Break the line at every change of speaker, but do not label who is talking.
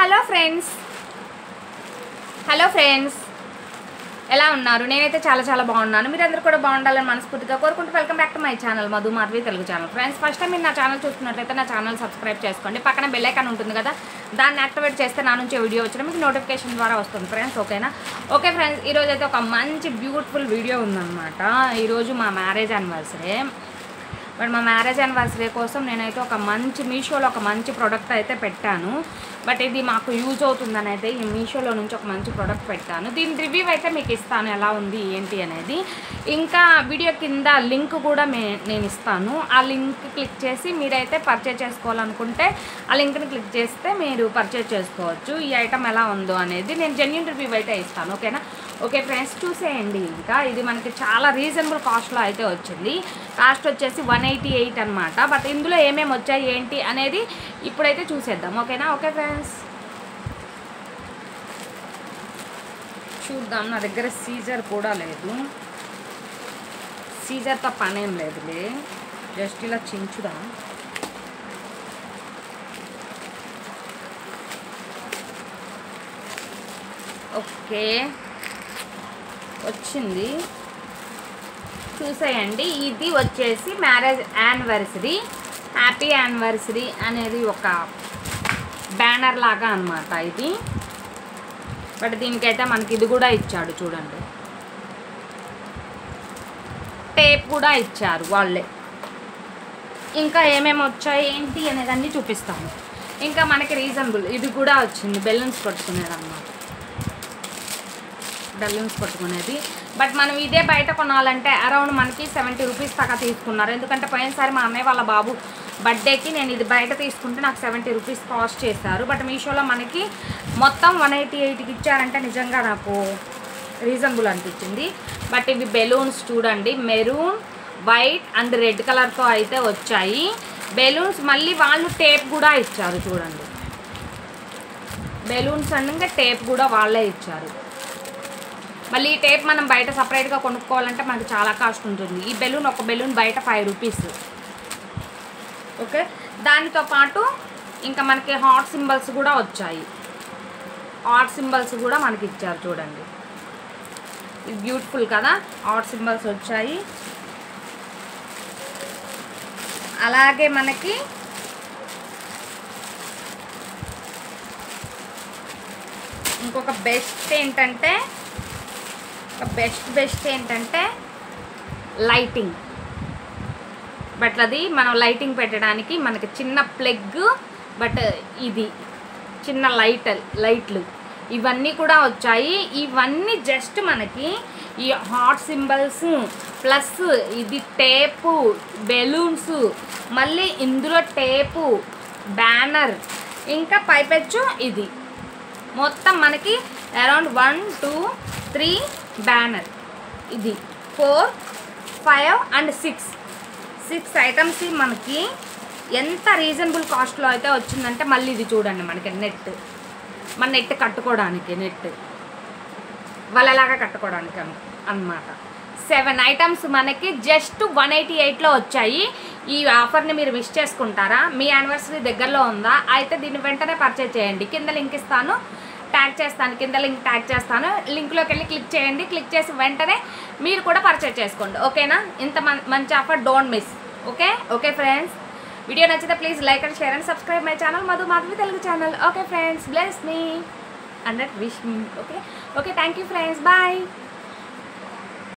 Hello friends ఎలా ఉన్నారు? నేనైతే చాలా బాగున్నాను. మీరందరూ కూడా బాగుండాలని మనస్ఫూర్తిగా కోరుకుంటూ welcome back to my channel Madhu Madhavi Telugu channel. Friends, first time మీరు నా ఛానల్ చూస్తున్నట్లయితే నా ఛానల్ సబ్స్క్రైబ్ చేసుకోండి. పక్కన బెల్ ఐకాన్ ఉంటుంది కదా, దాన్ని యాక్టివేట్ చేస్తే నా నుంచి వీడియో వచ్చిన మీకు నోటిఫికేషన్ ద్వారా వస్తుంది ఫ్రెండ్స్. ఓకేనా? ఓకే ఫ్రెండ్స్, ఈరోజు అయితే ఒక మంచి బ్యూటిఫుల్ వీడియో ఉందన్నమాట. ఈరోజు మా మ్యారేజ్ యానివర్సరీ. బట్ మా మ్యారేజ్ యానివర్సరీ కోసం నేనైతే ఒక మంచి మీషోలో ఒక మంచి ప్రోడక్ట్ అయితే పెట్టాను. బట్ ఇది మాకు యూజ్ అవుతుందని అయితే ఈ మీషోలో నుంచి ఒక మంచి ప్రోడక్ట్ పెట్టాను. దీని రివ్యూ అయితే మీకు ఇస్తాను, ఎలా ఉంది ఏంటి అనేది. ఇంకా వీడియో కింద లింక్ కూడా నేను ఇస్తాను. ఆ లింక్ క్లిక్ చేసి మీరైతే పర్చేజ్ చేసుకోవాలనుకుంటే ఆ లింక్ని క్లిక్ చేస్తే మీరు పర్చేజ్ చేసుకోవచ్చు. ఈ ఐటమ్ ఎలా ఉందో అనేది నేను జెన్యూన్ రివ్యూ అయితే ఇస్తాను. ఓకేనా? ఓకే ఫ్రెండ్స్, చూసేయండి. ఇంకా ఇది మనకి చాలా రీజనబుల్ కాస్ట్లో అయితే వచ్చింది. కాస్ట్ వచ్చేసి 188 అనమాట. బట్ ఇందులో ఏమేమి వచ్చాయి ఏంటి అనేది ఇప్పుడైతే చూసేద్దాం. ఓకేనా? ఓకే ఫ్రెండ్స్, చూద్దాం. నా దగ్గర సీజర్ కూడా లేదు. సీజర్తో పనేం లేదులే, జస్ట్ ఇలా చించుదాం. ఓకే, వచ్చింది. చూసేయండి. ఇది వచ్చేసి మ్యారేజ్ యానివర్సరీ, హ్యాపీ యానివర్సరీ అనేది ఒక బ్యానర్ లాగా అనమాట ఇది. బట్ దీనికైతే మనకి ఇది కూడా ఇచ్చాడు చూడండి, టేప్ కూడా ఇచ్చారు వాళ్ళే. ఇంకా ఏమేమి వచ్చాయి ఏంటి అనేదాన్ని చూపిస్తాను. ఇంకా మనకి రీజనబుల్ ఇది కూడా వచ్చింది, బెలూన్స్ కొట్టుకునేది అన్నమాట. బెలూన్స్ కొట్టుకునేది. బట్ మనం ఇదే బయట కొనాలంటే అరౌండ్ మనకి 70 రూపీస్ దాకా తీసుకున్నారు. ఎందుకంటే పోయినసారి మా అన్నయ్య వాళ్ళ బాబు బర్త్డేకి నేను ఇది బయట తీసుకుంటే నాకు 70 రూపీస్ కాస్ట్ చేశారు. బట్ మీషోలో మనకి మొత్తం 188కి ఇచ్చారంటే నిజంగా నాకు రీజనబుల్ అనిపించింది. బట్ ఇవి బెలూన్స్ చూడండి, మెరూన్, వైట్ అండ్ రెడ్ కలర్తో అయితే వచ్చాయి బెలూన్స్. మళ్ళీ వాళ్ళు టేప్ కూడా ఇచ్చారు చూడండి, బెలూన్స్ అండ్ ఇంకా టేప్ కూడా వాళ్ళే ఇచ్చారు. మళ్ళీ ఈ టేప్ మనం బయట సపరేట్గా కొనుక్కోవాలంటే మనకి చాలా కాస్ట్ ఉంటుంది. ఈ బెలూన్ ఒక బెలూన్ బయట 5 రూపీస్. ఓకే, దానితో పాటు ఇంకా మనకి హార్ట్ సింబల్స్ కూడా వచ్చాయి. హార్ట్ సింబల్స్ కూడా మనకి ఇచ్చారు చూడండి, ఇది బ్యూటిఫుల్ కదా. హార్ట్ సింబల్స్ వచ్చాయి. అలాగే మనకి ఇంకొక బెస్ట్ ఏంటంటే లైటింగ్. బట్ అది మనం లైటింగ్ పెట్టడానికి మనకి చిన్న ప్లగ్, బట్ ఇది చిన్న లైట్లు ఇవన్నీ కూడా వచ్చాయి. ఇవన్నీ జస్ట్ మనకి ఈ హార్ట్ సింబల్స్ ప్లస్ ఇది టేపు, బెలూన్స్, మళ్ళీ ఇందులో టేపు, బ్యానర్, ఇంకా పైపెచ్చు ఇది మొత్తం మనకి అరౌండ్ 1 2 3 బ్యానర్, ఇది 4 5 అండ్ 6 ఐటమ్స్ మనకి ఎంత రీజనబుల్ కాస్ట్లో అయితే వచ్చిందంటే. మళ్ళీ ఇది చూడండి, మనకి నెట్ కట్టుకోవడానికి, నెట్ వాళ్ళలాగా కట్టుకోవడానికి అన్నమాట. 7 ఐటమ్స్ మనకి జస్ట్ 188లో వచ్చాయి. ఈ ఆఫర్ని మీరు విష్ చేసుకుంటారా? మీ యానివర్సరీ దగ్గరలో ఉందా? అయితే దీన్ని వెంటనే పర్చేజ్ చేయండి. కింద లింక్ ఇస్తాను, కింద లింక్ ట్యాగ్ చేస్తాను. లింక్లోకి వెళ్ళి క్లిక్ చేయండి. క్లిక్ చేసి వెంటనే మీరు కూడా పర్చేజ్ చేసుకోండి. ఓకేనా? ఇంత మంచి offer don't miss. Okay friends, video నచ్చితే please like and share and subscribe my channel Madhu Madhavi Telugu channel. Okay friends, bless me and wish me. Okay, thank you friends, bye.